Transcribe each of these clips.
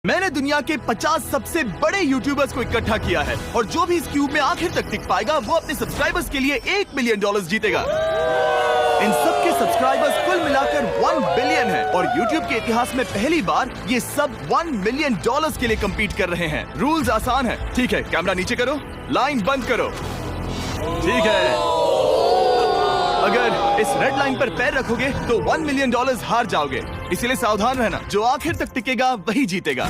मैंने दुनिया के 50 सबसे बड़े यूट्यूबर्स को इकट्ठा किया है और जो भी इस क्यूब में आखिर तक टिक पाएगा वो अपने सब्सक्राइबर्स के लिए $1 मिलियन जीतेगा। इन सब के सब्सक्राइबर्स कुल मिलाकर 1 बिलियन है और YouTube के इतिहास में पहली बार ये सब $1 मिलियन के लिए कम्पीट कर रहे हैं। रूल्स आसान है, ठीक है? कैमरा नीचे करो, लाइन बंद करो, ठीक है? अगर इस रेड लाइन पर पैर रखोगे तो $1 मिलियन हार जाओगे, इसलिए सावधान रहना। जो आखिर तक टिकेगा वही जीतेगा।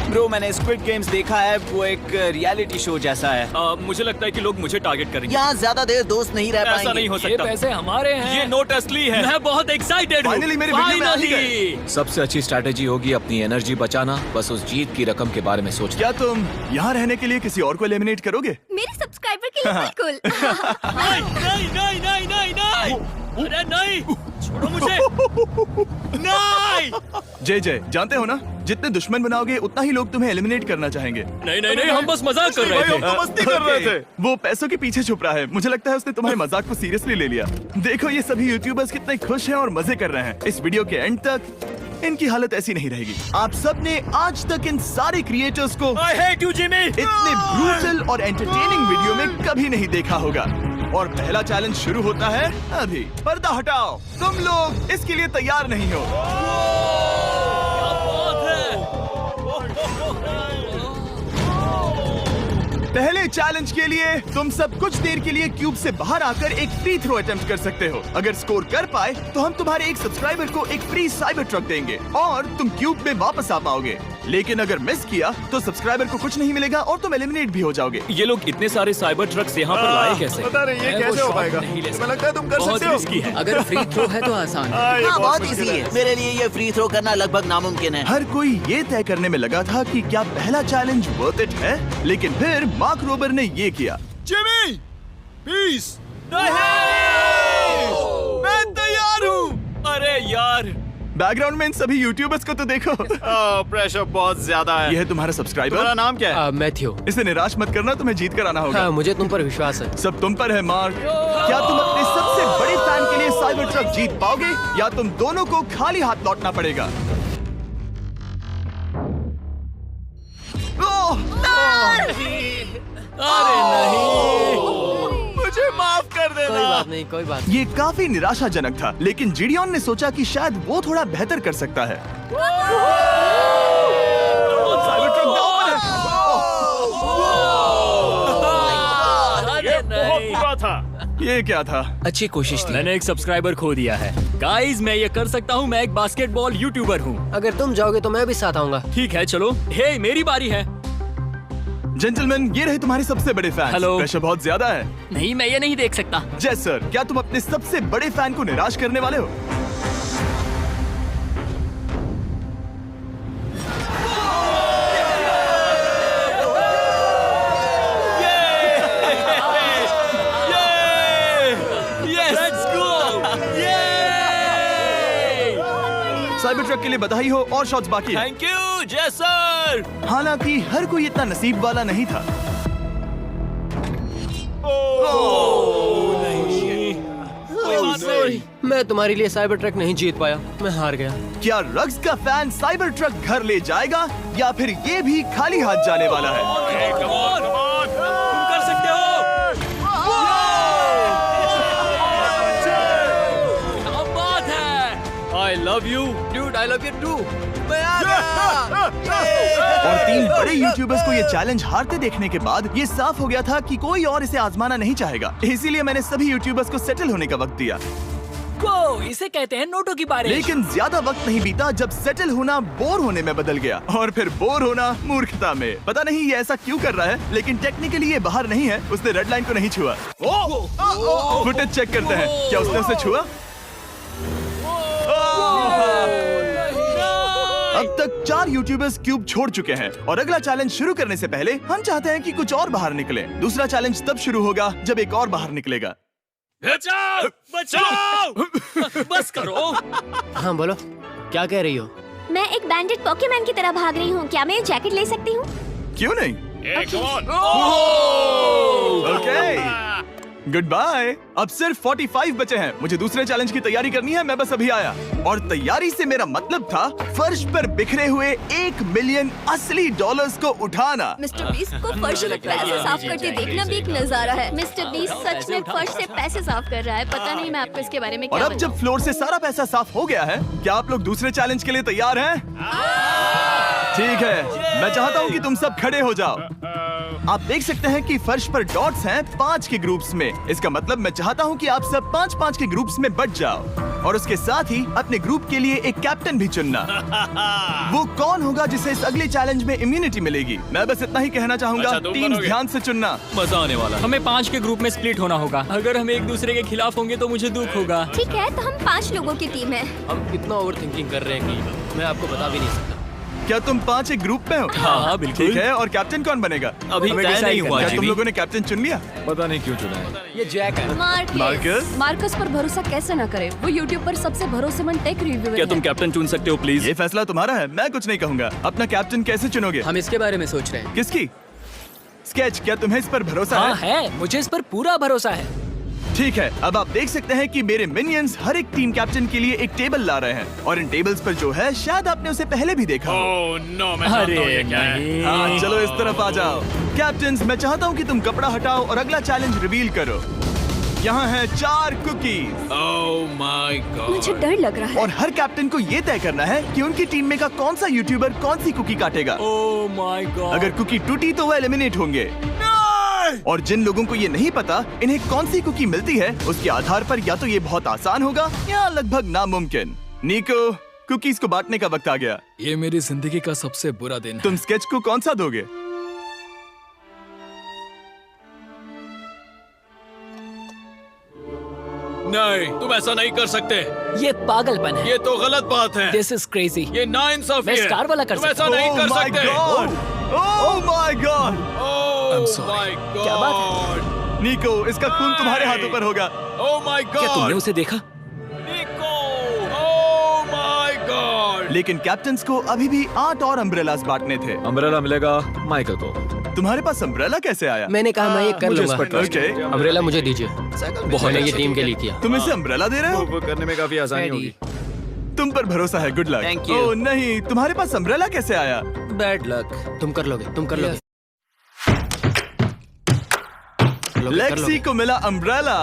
ब्रो, मैंने स्क्विड गेम्स देखा है, वो एक रियलिटी शो जैसा है। मुझे लगता है कि लोग मुझे टारगेट करेंगे। यहाँ ज्यादा देर दोस्त नहीं रह पाएंगे। ऐसा नहीं हो ये सकता। पैसे हमारे हैं। ये नोट असली है। मैं बहुत एक्साइटेड हूँ। फाइनली मेरी वीडियो में आ ही गए। सबसे अच्छी स्ट्रैटेजी होगी अपनी एनर्जी बचाना, बस उस जीत की रकम के बारे में सोचना। क्या तुम यहाँ रहने के लिए किसी और को एलिमिनेट करोगे? मेरे सब्सक्राइबर के लिए बिल्कुल। नहीं। अरे नहीं, छोड़ो मुझे। नहीं। जय जानते हो ना, जितने दुश्मन बनाओगे उतना ही लोग तुम्हें एलिमिनेट करना चाहेंगे। नहीं, हम बस मजाक कर रहे थे। मस्ती कर रहे थे। वो पैसों के पीछे छुप रहा है। मुझे लगता है उसने तुम्हारे मजाक को सीरियसली ले लिया। देखो ये सभी यूट्यूबर्स कितने खुश हैं और मजे कर रहे हैं। इस वीडियो के एंड तक इनकी हालत ऐसी नहीं रहेगी। आप सब ने आज तक इन सारे क्रिएटर्स को I hate you, Jimmy। इतने ब्रूटल और एंटरटेनिंग वीडियो में कभी नहीं देखा होगा। और पहला चैलेंज शुरू होता है अभी। पर्दा हटाओ, तुम लोग इसके लिए तैयार नहीं हो। पहले चैलेंज के लिए तुम सब कुछ देर के लिए क्यूब से बाहर आकर एक फ्री थ्रो अटेम्प्ट कर सकते हो। अगर स्कोर कर पाए तो हम तुम्हारे एक सब्सक्राइबर को एक फ्री साइबर ट्रक देंगे और तुम क्यूब में वापस आ पाओगे। लेकिन अगर मिस किया तो सब्सक्राइबर को कुछ नहीं मिलेगा और तुम एलिमिनेट भी हो जाओगे। ये लोग इतने सारे साइबर ट्रक्स यहाँ पर लाए कैसे? पता नहीं ये कैसे हो पाएगा। मुझे लगता है तुम कर सकते हो। रिस्की है। अगर फ्री थ्रो है तो आसान है। हाँ, बहुत इजी है। मेरे लिए ये फ्री थ्रो करना लगभग नामुमकिन है। हर कोई ये तय करने में लगा था कि क्या पहला चैलेंज वर्थ इट है, लेकिन फिर मार्क रोबर ने ये किया। Jimmy, peace. मैं तैयार हूँ। अरे यार, बैकग्राउंड में इन सभी यूट्यूबर्स को तो देखो। प्रेशर बहुत ज्यादा है। ये है तुम्हारा सब्सक्राइबर। तुम्हारा नाम क्या है? मैथ्यू। इसे निराश मत करना, तुम्हें जीत कर आना होगा। हाँ, मुझे तुम पर विश्वास है। सब तुम पर है मार्क। क्या तुम अपने सबसे बड़े फैन के लिए साइबर ट्रक जीत पाओगे या तुम दोनों को खाली हाथ लौटना पड़ेगा? अरे नहीं, मुझे माफ कर देना। कोई बात नहीं, कोई बात ये काफी निराशाजनक था, लेकिन जिडियन ने सोचा कि शायद वो थोड़ा बेहतर कर सकता है। साइबर ट्रक दांव पर है। अरे नहीं। बुरा था। ये क्या था? अच्छी कोशिश थी। मैंने एक सब्सक्राइबर खो दिया है। गाइस, मैं ये कर सकता हूँ। मैं एक बास्केटबॉल यूट्यूबर हूँ। नहीं। अगर तुम जाओगे तो मैं भी साथ आऊंगा। ठीक है, चलो। हे, मेरी बारी है। जेंटलमैन, ये रहे तुम्हारे सबसे बड़े फैन। हेलो। प्रेशर बहुत ज्यादा है। नहीं, मैं ये नहीं देख सकता। जय सर, क्या तुम अपने सबसे बड़े फैन को निराश करने वाले हो? साइबर ट्रक के लिए बधाई हो और शॉट्स बाकी है। थैंक यू जय सर। हालांकि हर कोई इतना नसीब वाला नहीं था। मैं तुम्हारे लिए साइबर ट्रक नहीं जीत पाया, मैं हार गया। क्या रग्स का फैन साइबर ट्रक घर ले जाएगा या फिर ये भी खाली हाथ जाने वाला है? तुम कर सकते हो। क्या बात है। I love you, dude. I love you too. और 3 बड़े यूट्यूबर्स को ये चैलेंज हारते देखने के बाद ये साफ हो गया था कि कोई और इसे आजमाना नहीं चाहेगा। इसीलिए मैंने सभी यूट्यूबर्स को सेटल होने का वक्त दिया। इसे कहते हैं नोटों की बारिश। लेकिन ज्यादा वक्त नहीं बीता जब सेटल होना बोर होने में बदल गया और फिर बोर होना मूर्खता में। पता नहीं ये ऐसा क्यों कर रहा है, लेकिन टेक्निकली ये बाहर नहीं है। उसने रेड लाइन को नहीं छुआ। फुटेज चेक करते हैं, क्या उसने उसे छुआ? अब तक 4 यूट्यूबर्स क्यूब छोड़ चुके हैं और अगला चैलेंज शुरू करने से पहले हम चाहते हैं कि कुछ और बाहर निकले। दूसरा चैलेंज तब शुरू होगा जब एक और बाहर निकलेगा। बचाओ, बचाओ। बस करो। हाँ बोलो, क्या कह रही हो? मैं एक बैंडेड पॉकीमैन की तरह भाग रही हूँ। क्या मैं ये जैकेट ले सकती हूँ? क्यों नहीं? ओके। Goodbye. अब सिर्फ 45 बचे हैं। मुझे दूसरे चैलेंज की तैयारी करनी है। मैं बस अभी आया। और तैयारी से मेरा मतलब था फर्श पर बिखरे हुए 1 मिलियन असली डॉलर्स को उठाना। मिस्टर बीस्ट को फर्श में पैसे साफ करते देखना भी एक नजारा है। मिस्टर बीस्ट सच में फर्श से पैसे साफ कर रहा है। पता नहीं मैं आपको इसके बारे में और क्या अब जब फ्लोर से सारा पैसा साफ हो गया है, क्या आप लोग दूसरे चैलेंज के लिए तैयार हैं? ठीक है, मैं चाहता हूँ कि तुम सब खड़े हो जाओ। आप देख सकते हैं कि फर्श पर डॉट्स हैं 5 के ग्रुप्स में। इसका मतलब मैं चाहता हूँ कि आप सब 5-5 के ग्रुप्स में बंट जाओ और उसके साथ ही अपने ग्रुप के लिए एक कैप्टन भी चुनना। वो कौन होगा जिसे इस अगले चैलेंज में इम्यूनिटी मिलेगी? मैं बस इतना ही कहना चाहूंगा, टीम्स ध्यान से चुनना। मजा आने वाला। हमें 5 के ग्रुप में स्प्लिट होना होगा। अगर हम एक दूसरे के खिलाफ होंगे तो मुझे दुख होगा। ठीक है, तो हम 5 लोगों की टीम है। हम इतना ओवर थिंकिंग कर रहे हैं कि मैं आपको बता भी नहीं सकता। क्या तुम 5 एक ग्रुप में हो? हाँ, बिल्कुल। ठीक है, और कैप्टन कौन बनेगा? अभी हमें तय decide नहीं करना हुआ, है। क्या तुम जिमी। लोगों ने कैप्टन चुन लिया? पता नहीं क्यों चुना है। ये जैक है। मार्कस? मार्कस पर भरोसा कैसे न करे? वो यूट्यूब पर सबसे भरोसेमंद टेक रिव्यूअर क्या तुम है। कैप्टन चुन सकते हो प्लीज? ये फैसला तुम्हारा है, मैं कुछ नहीं कहूंगा। अपना कैप्टन कैसे चुनोगे? हम इसके बारे में सोच रहे हैं। किसकी? स्केच, क्या तुम्हें इस पर भरोसा हाँ है? है, मुझे इस पर पूरा भरोसा है। ठीक है, अब आप देख सकते हैं कि मेरे मिनियंस हर एक टीम कैप्टन के लिए एक टेबल ला रहे हैं और इन टेबल्स पर जो है शायद आपने उसे पहले भी देखा हो। अरे नहीं। हाँ, चलो इस तरफ आ जाओ। कैप्टन्स, मैं चाहता हूँ कि तुम कपड़ा हटाओ और अगला चैलेंज रिवील करो। यहाँ है 4 कुकीज मुझे डर लग रहा है। और हर कैप्टन को ये तय करना है कि उनकी टीम में का कौन सा यूट्यूबर कौन सी कुकी काटेगा। Oh my God. अगर कुकी टूटी तो वो एलिमिनेट होंगे। और जिन लोगों को ये नहीं पता इन्हें कौन सी कुकी मिलती है, उसके आधार पर या तो ये बहुत आसान होगा या लगभग नामुमकिन। निको, कुकीज को बांटने का वक्त आ गया। ये मेरी जिंदगी का सबसे बुरा दिन है। तुम स्केच को कौन सा दोगे? नहीं, तुम ऐसा नहीं कर सकते। ये पागलपन है। ये तो गलत बात है। This is crazy. ये नाइंसाफी मैं है। स्टार वाला कर तुम ऐसा सकता नहीं Oh कर my सकते। God! Oh my God! Oh sorry. my God! क्या बात निको, इसका खून तुम्हारे हाथों पर होगा। Oh my क्या तुमने God! उसे देखा? निको! Oh my God! लेकिन कैप्टन्स को अभी भी 8 और अम्ब्रेलास बांटने थे। अम्ब्रेला मिलेगा माइकल को। तुम्हारे पास अम्ब्रेला कैसे आया? मैंने कहा मैं ये कर मुझे इस लूंगा। पर trust ओके, है। अम्ब्रेला मुझे दीजिए। मैंने ये टीम के लिए किया। तुम इसे अम्ब्रेला दे रहे हो? वो करने में काफी आसानी होगी। तुम पर भरोसा है, गुड लक। Thank you. ओह नहीं, तुम्हारे पास अम्ब्रेला कैसे आया? Bad luck. तुम कर लोगे, तुम कर लोगे। लेक्सी को मिला अम्ब्रेला।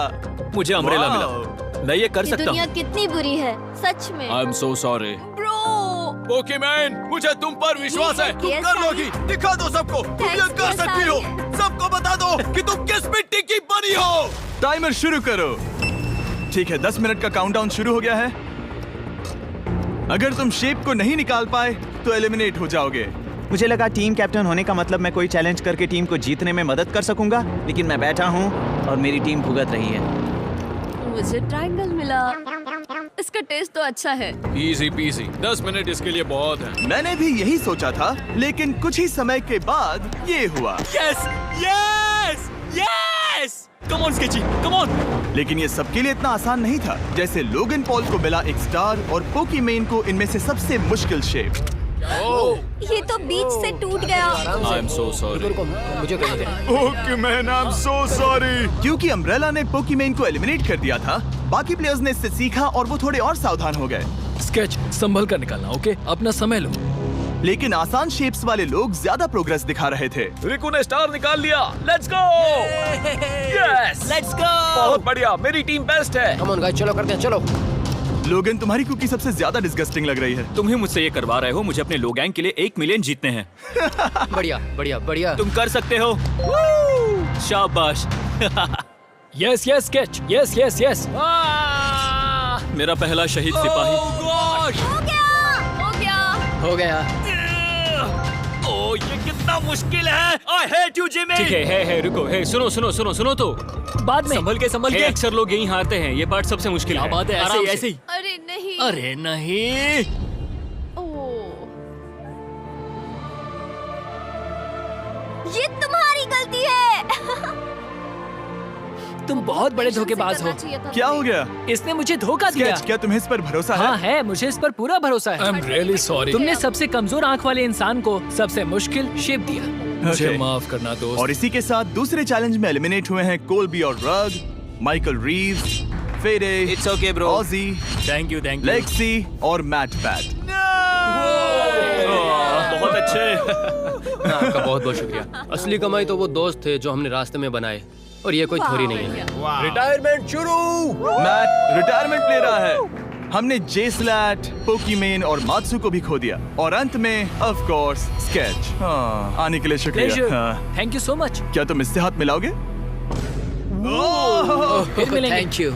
मुझे अम्ब्रेला Wow! मिला। मैं ये कर ये सकता दुनिया हूँ। कितनी बुरी है, सच में। I am so sorry. Bro, Pokemon, मुझे तुम पर विश्वास है। Yes, तुम कर I- लोगी। दिखा दो सबको। तुम ये Thanks, कर yes, सकती हो। I- सबको बता दो कि तुम किस मिट्टी की बनी हो। टाइमर शुरू करो। ठीक है, 10 मिनट का काउंटडाउन शुरू हो गया है। अगर तुम शेप को नहीं निकाल पाए तो एलिमिनेट हो जाओगे। मुझे लगा टीम कैप्टन होने का मतलब मैं कोई चैलेंज करके टीम को जीतने में मदद कर सकूंगा, लेकिन मैं बैठा हूँ और मेरी टीम भुगत रही है। मुझे ट्रायंगल मिला। इसका टेस्ट तो अच्छा है। Easy PC. 10 मिनट इसके लिए बहुत है। मैंने भी यही सोचा था, लेकिन कुछ ही समय के बाद ये हुआ। Yes yes yes. Come on sketchy, come on. लेकिन ये सबके लिए इतना आसान नहीं था। जैसे लोगन पॉल को मिला एक स्टार और पोकीमेन को इनमें से सबसे मुश्किल शेप। ये तो बीच से टूट गया। आई एम सो सॉरी। रुको, मुझे करने दे। पोकीमेन, आई एम सो सॉरी। क्योंकि अम्ब्रेला ने पोकीमेन को एलिमिनेट कर दिया था, बाकी प्लेयर्स ने इससे सीखा और वो थोड़े और सावधान हो गए। स्केच संभल कर निकालना, ओके? अपना समय लो। लेकिन आसान शेप्स वाले लोग ज्यादा प्रोग्रेस दिखा रहे थे। रिकू ने स्टार निकाल लिया। Let's go. Yes, let's go. बहुत बढ़िया। मेरी टीम बेस्ट है। कम ऑन गाइस, चलो करते हैं, चलो। लोगन, तुम्हारी कुकी सबसे ज्यादा डिस्गस्टिंग लग रही है। तुम ही मुझसे ये करवा रहे हो। मुझे अपने लो गैंग के लिए 1 मिलियन जीतने हैं। बढ़िया, बढ़िया, बढ़िया। तुम कर सकते हो। शाबाश। Yes yes sketch. Yes yes yes. मेरा पहला शहीद सिपाही। हो गया, हो गया। हो गया। ओह, ये कितना मुश्किल है। I hate you, Jimmy। ठीक है, रुको, सुनो सुनो सुनो सुनो तो। बाद में संभल के अक्सर लोग यही हारते हैं। ये पार्ट सबसे मुश्किल है। क्या बात है, ऐसे आराम ही, से। ऐसे ही। अरे नहीं। अरे नहीं। ओह, ये तुम्हारी गलती है। तुम बहुत बड़े धोखेबाज हो। क्या हो गया? इसने मुझे धोखा दिया। स्केच, क्या तुम्हें इस पर भरोसा हाँ है? है, मुझे इस पर पूरा भरोसा आई है। Am really sorry. तुमने सबसे कमजोर आंख वाले इंसान को सबसे मुश्किल शेप दिया। मुझे Okay. माफ करना दोस्त। और इसी के साथ दूसरे चैलेंज में एलिमिनेट हुए हैं कोल्बी और रग, माइकल रीव्स, फेरे, It's okay, bro. ऑजी, थैंक यू लेक्सी और मैट पैट। बहुत अच्छे। आपका बहुत बहुत शुक्रिया। असली कमाई तो वो दोस्त थे जो हमने रास्ते में बनाए, और ये कोई थोड़ी नहीं है। रिटायरमेंट शुरू। मैट रिटायरमेंट ले रहा है। हमने जेस्लैट, पोकीमेन और मात्सु को भी खो दिया, और अंत में ऑफ कोर्स स्केच। आने के लिए शुक्रिया। हाँ। Thank you so much. क्या तुम इससे हाथ मिलाओगे? फिर मिलेंगे। Thank you.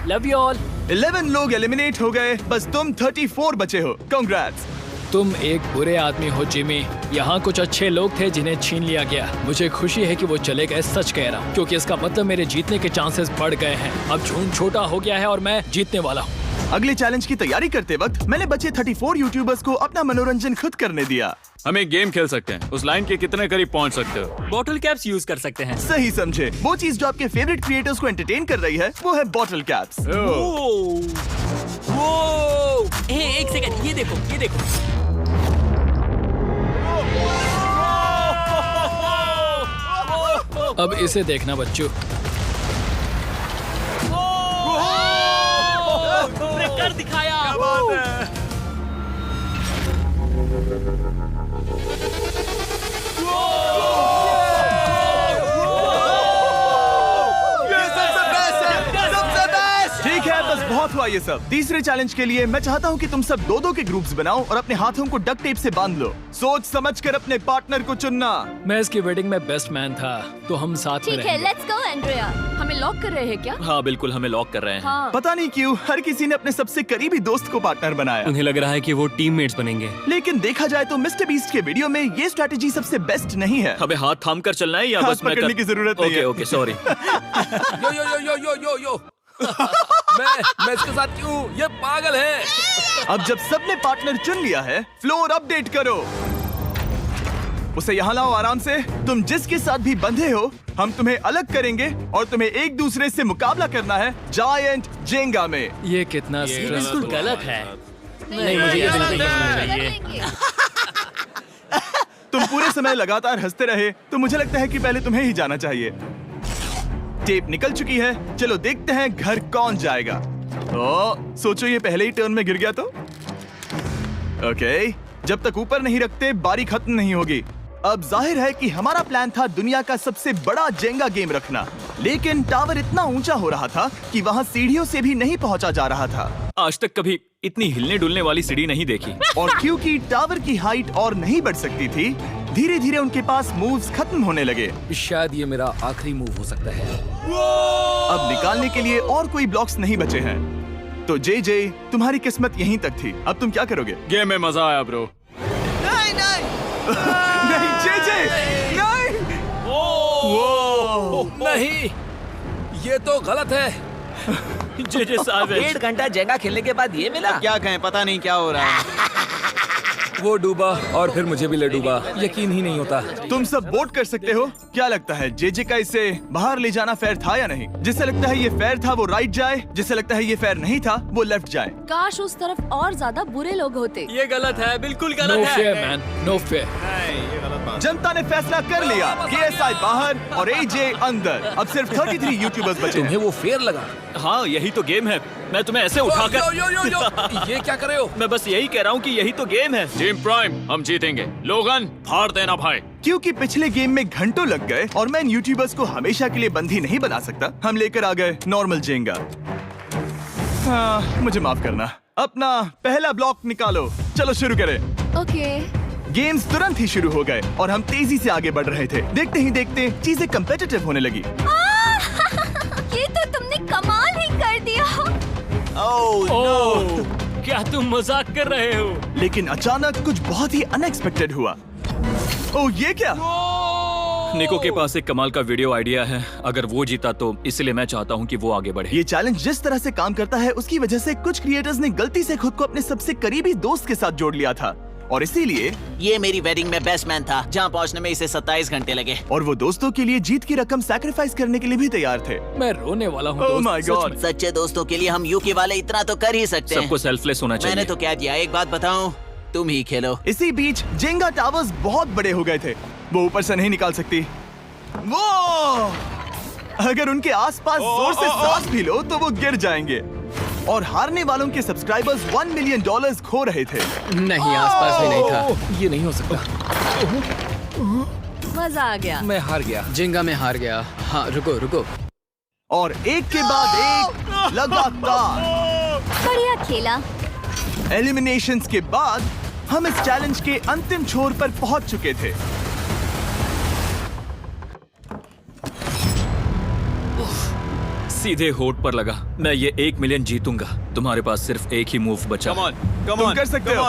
Love you all. 11 लोग एलिमिनेट हो गए, बस तुम 34 बचे हो। कांग्रेट्स। तुम एक बुरे आदमी हो जिमी। यहाँ कुछ अच्छे लोग थे जिन्हें छीन लिया गया। मुझे खुशी है कि वो चले गए, सच कह रहा हूँ, क्योंकि इसका मतलब मेरे जीतने के चांसेस बढ़ गए हैं। अब झूठ छोटा हो गया है और मैं जीतने वाला हूँ। अगले चैलेंज की तैयारी करते वक्त मैंने बचे 34 यूट्यूबर्स को अपना मनोरंजन खुद करने दिया। हम एक गेम खेल सकते हैं। उस लाइन के कितने करीब पहुंच सकते हो? बॉटल कैप्स यूज कर सकते हैं। सही समझे। वो चीज जो आपके फेवरेट क्रिएटर्स को एंटरटेन कर रही है वो है बॉटल कैप्स। एक सेकंड, ये देखो, ये देखो। अब इसे देखना बच्चों। कर दिखाया। ठीक है, बस बहुत हुआ ये सब। तीसरे चैलेंज के लिए मैं चाहता हूँ कि तुम सब दो के ग्रुप्स बनाओ और अपने हाथों को डक्ट टेप से बांध लो। सोच समझकर अपने पार्टनर को चुनना। मैं इसकी वेडिंग में बेस्ट मैन था, तो हम साथ में ठीक है, रहेंगे। Let's go Andrea. हमें लॉक कर रहे हैं क्या? हाँ बिल्कुल, हमें लॉक कर रहे हैं। हाँ। पता नहीं क्यों हर किसी ने अपने सबसे करीबी दोस्त को पार्टनर बनाया। उन्हें लग रहा है कि वो टीममेट्स बनेंगे। लेकिन देखा जाए तो मिस्टर बीस्ट के वीडियो में ये स्ट्रेटेजी सबसे बेस्ट नहीं है। हमें हाथ थाम कर चलना है या हाथ बस मैं पकड़ने की जरूरत नहीं है। Okay sorry. Yo yo yo yo yo yo yo. मैं इसके साथ क्यों? ये पागल है। अब जब सबने पार्टनर चुन लिया है, फ्लोर अपडेट करो। उसे यहाँ लाओ आराम से। तुम जिसके साथ भी बंधे हो, हम तुम्हें अलग करेंगे और तुम्हें एक दूसरे से मुकाबला करना है जायंट जेंगा में। ये कितना बिल्कुल गलत है। नहीं, मुझे ये बिल्कुल कर नहीं लेंगे। तुम पूरे समय लगातार हंसते रहे, तो मुझे लगता है कि पहले तुम्हें ही जाना चाहिए। टेप निकल चुकी है, चलो देखते हैं घर कौन जाएगा। सोचो ये पहले ही टर्न में गिर गया तो। ओके, जब तक ऊपर नहीं रखते बारी खत्म नहीं होगी। अब जाहिर है कि हमारा प्लान था दुनिया का सबसे बड़ा जेंगा गेम रखना, लेकिन टावर इतना ऊंचा हो रहा था कि वहाँ सीढ़ियों से भी नहीं पहुँचा जा रहा था। आज तक कभी इतनी हिलने डुलने वाली सीढ़ी नहीं देखी। और क्योंकि टावर की हाइट और नहीं बढ़ सकती थी, धीरे धीरे उनके पास मूव्स खत्म होने लगे। शायद ये मेरा आखिरी मूव हो सकता है। अब निकालने के लिए और कोई ब्लॉक्स नहीं बचे हैं। तो जे तुम्हारी किस्मत यहीं तक थी। अब तुम क्या करोगे? गेम में मजा आया ब्रो। नहीं जे नहीं। नहीं, ये तो गलत है। जे साहब 1.5 घंटा जेंगा खेलने के बाद ये मिला। क्या कहें, पता नहीं क्या हो रहा है। वो डूबा और फिर मुझे भी ले डूबा। यकीन ही नहीं होता। तुम सब वोट कर सकते हो। क्या लगता है जे का इसे बाहर ले जाना फेयर था या नहीं? जिसे लगता है ये फेयर था वो राइट जाए, जिसे लगता है ये फेयर नहीं था वो लेफ्ट जाए। काश उस तरफ और ज्यादा बुरे लोग होते। ये गलत है, बिल्कुल नो गलत फेयर है। Man, no fair. जनता ने फैसला कर लिया। KSI बाहर और AJ अंदर। अब सिर्फ 33 यूट्यूबर्स बचे तुम्हें हैं। वो फेयर लगा? हाँ यही तो गेम है। मैं तुम्हें ऐसे यो उठाकर यो यो यो, ये क्या कर रहे हो? मैं बस यही कह रहा हूँ कि यही तो गेम है। टीम प्राइम, हम जीतेंगे। लोगन, फाड़ देना भाई। क्योंकि पिछले गेम में घंटों लग गए और मैं इन यूट्यूबर्स को हमेशा के लिए बंदी नहीं बना सकता, हम लेकर आ गए नॉर्मल जेंगा। हाँ, मुझे माफ करना। अपना पहला ब्लॉक निकालो। चलो शुरू करें। ओके। गेम्स तुरंत ही शुरू हो गए और हम तेजी से आगे बढ़ रहे थे। देखते ही देखते चीजें कम्पिटिटिव होने लगी। ये तो तुमने कमाल ही कर दिया। ओह, क्या तुम मजाक कर रहे हो? लेकिन अचानक कुछ बहुत ही अनएक्सपेक्टेड हुआ। ओह, ये क्या? निको के पास एक कमाल का वीडियो आइडिया है। अगर वो जीता तो इसलिए मैं चाहता हूँ कि वो आगे बढ़े। ये चैलेंज जिस तरह से काम करता है उसकी वजह से कुछ क्रिएटर्स ने गलती से खुद को अपने सबसे करीबी दोस्त के साथ जोड़ लिया था, और इसीलिए ये मेरी वेडिंग में बेस्ट मैन था, जहाँ पहुँचने में इसे 27 घंटे लगे। और वो दोस्तों के लिए जीत की रकम सैक्रिफाइस करने के लिए भी तैयार थे। मैं रोने वाला हूँ ओह दोस्त, माय सच गॉड। में। सच्चे दोस्तों के लिए हम यूके वाले इतना तो कर ही सकते हैं। सबको सेल्फलेस होना चाहिए। मैंने तो क्या दिया, एक बात बताऊं, तुम ही खेलो। इसी बीच जेंगा टावर्स बहुत बड़े हो गए थे वो ऊपर से नहीं निकाल सकती। वो अगर उनके आसपास जोर से सांस भी लो तो वो गिर जाएंगे। और हारने वालों के सब्सक्राइबर्स $1 मिलियन खो रहे थे। नहीं, आसपास भी नहीं था। ये नहीं हो सकता। मजा आ गया। मैं हार गया। जिंगा में हार गया। हाँ, रुको। और एक के बाद एक लगातार बढ़िया खेला। एलिमिनेशंस के बाद हम इस चैलेंज के अंतिम छोर पर पहुंच चुके थे। सीधे होठ पर लगा। मैं ये 1 मिलियन जीतूंगा। तुम्हारे पास सिर्फ एक ही मूव बचा। तुम कर सकते हो।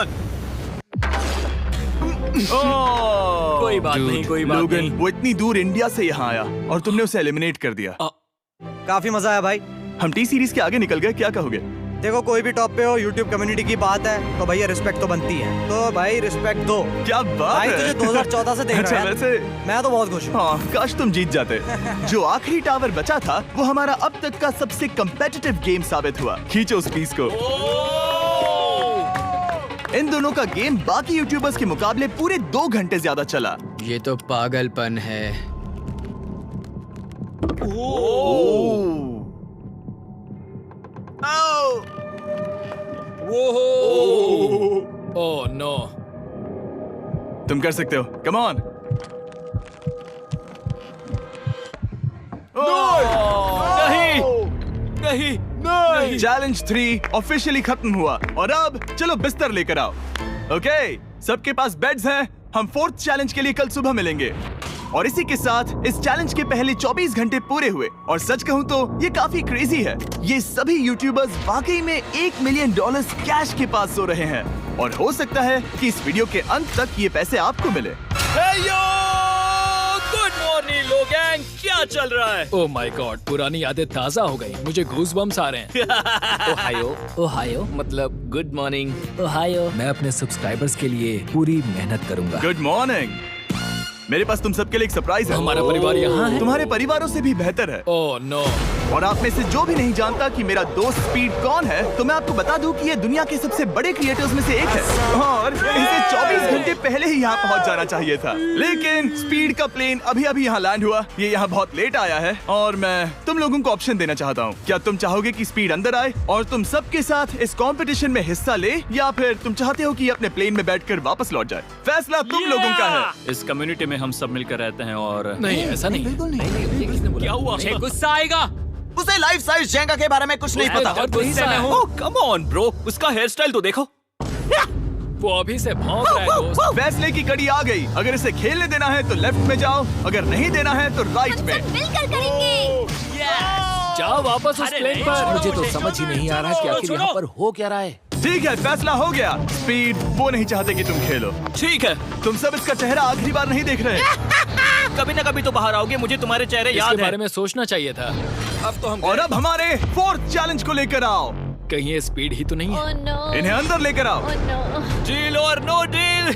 कोई बात नहीं, कोई बात लोगन, नहीं। वो इतनी दूर इंडिया से यहाँ आया और तुमने उसे एलिमिनेट कर दिया। काफी मजा आया भाई। हम टी सीरीज के आगे निकल गए, क्या कहोगे? देखो, कोई भी टॉप पे हो, यूट्यूब कम्युनिटी की बात है तो भैया रिस्पेक्ट तो बनती है। तो भाई रिस्पेक्ट दो। क्या बात भाई है। तुझे 2014 से देख रहा अच्छा, है। वैसे मैं तो बहुत खुश हूँ। हाँ, काश तुम जीत जाते। जो आखिरी टावर बचा था वो हमारा अब तक का सबसे कम्पेटिटिव गेम साबित हुआ। खींचो उस पीस को। इन दोनों का गेम बाकी यूट्यूबर्स के मुकाबले पूरे 2 घंटे ज्यादा चला। ये तो पागलपन है। Oh no. तुम कर सकते हो, कम ऑन। नहीं। चैलेंज 3 ऑफिशियली खत्म हुआ और अब चलो बिस्तर लेकर आओ। ओके, सबके पास बेड्स हैं। हम 4th चैलेंज के लिए कल सुबह मिलेंगे। और इसी के साथ इस चैलेंज के पहले 24 घंटे पूरे हुए। और सच कहूं तो ये काफी क्रेजी है। ये सभी यूट्यूबर्स वाकई में $1 मिलियन कैश के पास सो रहे हैं। और हो सकता है कि इस वीडियो के अंत तक ये पैसे आपको मिले। गुड मॉर्निंग लोगैंग, क्या चल रहा है? ओह माय गॉड, पुरानी यादें ताजा हो गई। मुझे गूज़बम्स आ रहे हैं। ओहायो मतलब गुड मॉर्निंग। ओहायो। मैं अपने सब्सक्राइबर्स के लिए पूरी मेहनत करूंगा। Good morning. मेरे पास तुम सबके लिए एक सरप्राइज है। हमारा परिवार यहाँ है। तुम्हारे परिवारों से भी बेहतर है। Oh no. और आप में से जो भी नहीं जानता कि मेरा दोस्त स्पीड कौन है, तो मैं आपको बता दूं कि ये दुनिया के सबसे बड़े क्रिएटर्स में से एक है। और इसे 24 घंटे पहले ही यहाँ पहुँच जाना चाहिए था। लेकिन स्पीड का प्लेन अभी अभी यहाँ लैंड हुआ। ये यहाँ बहुत लेट आया है और मैं तुम लोगों को ऑप्शन देना चाहता हूँ। क्या तुम चाहोगे कि स्पीड अंदर आए और तुम सबके साथ इस कंपटीशन में हिस्सा ले, या फिर तुम चाहते हो कि ये अपने प्लेन में बैठकर वापस लौट जाए? फैसला तुम लोगों का है। इस कम्युनिटी में हम सब मिलकर रहते हैं और नहीं, ऐसा नहीं। बिल्कुल नहीं। क्या हुआ? मुझे गुस्सा आएगा। उसे लाइफ साइज जेंगा के बारे में कुछ नहीं पता। बहुत गुस्से में हूँ। कम ऑन ब्रो, उसका हेयर स्टाइल तो देखो। वो अभी से भौंक रहा है दोस्त। फैसले की कड़ी आ गई। अगर इसे खेलने देना है तो लेफ्ट में जाओ, अगर नहीं देना है तो राइट में। मिलकर करेंगे। जाओ वापस उस प्लेन पर। मुझे तो समझ ही नहीं आ रहा कि आखिर यहाँ पर हो क्या रहा है। ठीक है, फैसला हो गया। स्पीड वो नहीं चाहते कि तुम खेलो। ठीक है, तुम सब इसका चेहरा आखिरी बार नहीं देख रहे। कभी ना कभी तो बाहर आओगे, मुझे तुम्हारे चेहरे इसके याद बारे है। में सोचना चाहिए था। अब तो हम और अब हमारे 4th चैलेंज को लेकर आओ। कहीं ये स्पीड ही तो नहीं है। Oh no. इन्हें अंदर लेकर आओ। Oh no. डील और नो डील।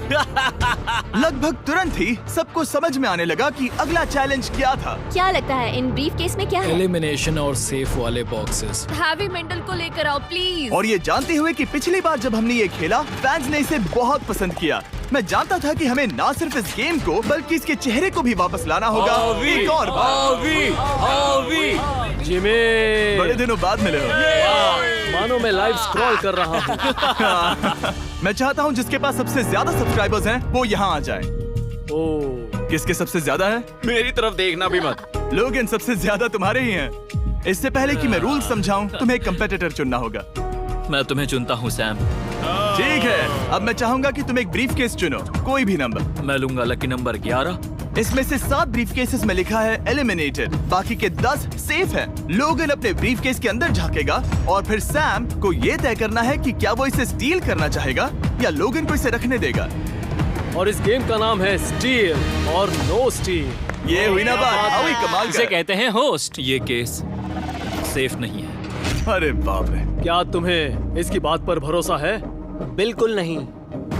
लगभग तुरंत ही सबको समझ में आने लगा कि अगला चैलेंज क्या था। क्या लगता है इन ब्रीफ केस में क्या है? एलिमिनेशन और सेफ वाले बॉक्सेस। हैवी मेंटल को लेकर आओ प्लीज। और ये जानते हुए कि पिछली बार जब हमने ये खेला फैंस ने इसे बहुत पसंद किया। मैं जानता था कि हमें ना सिर्फ इस गेम को बल्कि इसके चेहरे को भी वापस लाना होगा। एक और बार। जिमी, बड़े दिनों बाद मिले हो। मानो मैं लाइव स्क्रॉल कर रहा हूँ। मैं चाहता हूँ जिसके पास सबसे ज्यादा सब्सक्राइबर्स हैं वो यहाँ आ जाए। ओह, किसके सबसे ज्यादा है? मेरी तरफ देखना भी मत। लोग इन सबसे ज्यादा तुम्हारे ही हैं। इससे पहले कि मैं रूल समझाऊं, तुम्हें एक कंपेटिटर चुनना होगा। मैं तुम्हें चुनता हूँ सैम। ठीक है, अब मैं चाहूंगा कि तुम एक ब्रीफ केस चुनो, कोई भी नंबर। मैं लूंगा लकी नंबर 11। इसमें से 7 ब्रीफ केसेस में लिखा है एलिमिनेटेड, बाकी के 10 सेफ हैं। लोगन अपने ब्रीफ केस के अंदर झांकेगा और फिर सैम को ये तय करना है कि क्या वो इसे स्टील करना चाहेगा या लोगन को इसे रखने देगा। और इस गेम का नाम है स्टील और नो स्टील। ये हुई ना बात, हावी कमाल इसे का। कहते हैं होस्ट। ये केस सेफ नहीं है। अरे बाप रे। क्या तुम्हें इसकी बात पर भरोसा है? बिल्कुल नहीं।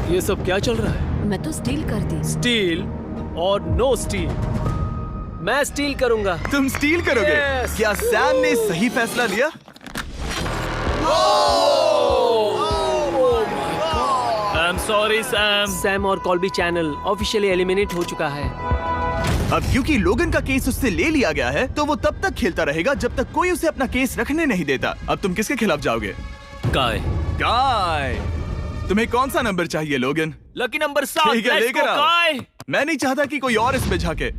ये सब क्या चल रहा है? मैं तो स्टील कर दी। स्टील और नो स्टील। मैं स्टील करूंगा। तुम स्टील करोगे? Yes. क्या सैम ने सही फैसला लिया? I am sorry sorry Sam. Sam और कॉल्बी चैनल ऑफिशियली एलिमिनेट हो चुका है। अब क्योंकि लोगन का केस उससे ले लिया गया है तो वो तब तक खेलता रहेगा जब तक कोई उसे अपना केस रखने नहीं देता। अब तुम किसके खिलाफ जाओगे? काय। काय। तुम्हें कौन सा नंबर चाहिए लोगन? Lucky number 7। ठीक है, Let's लेकर go, आओ। काय। मैं नहीं चाहता कि कोई और इसमें झांके।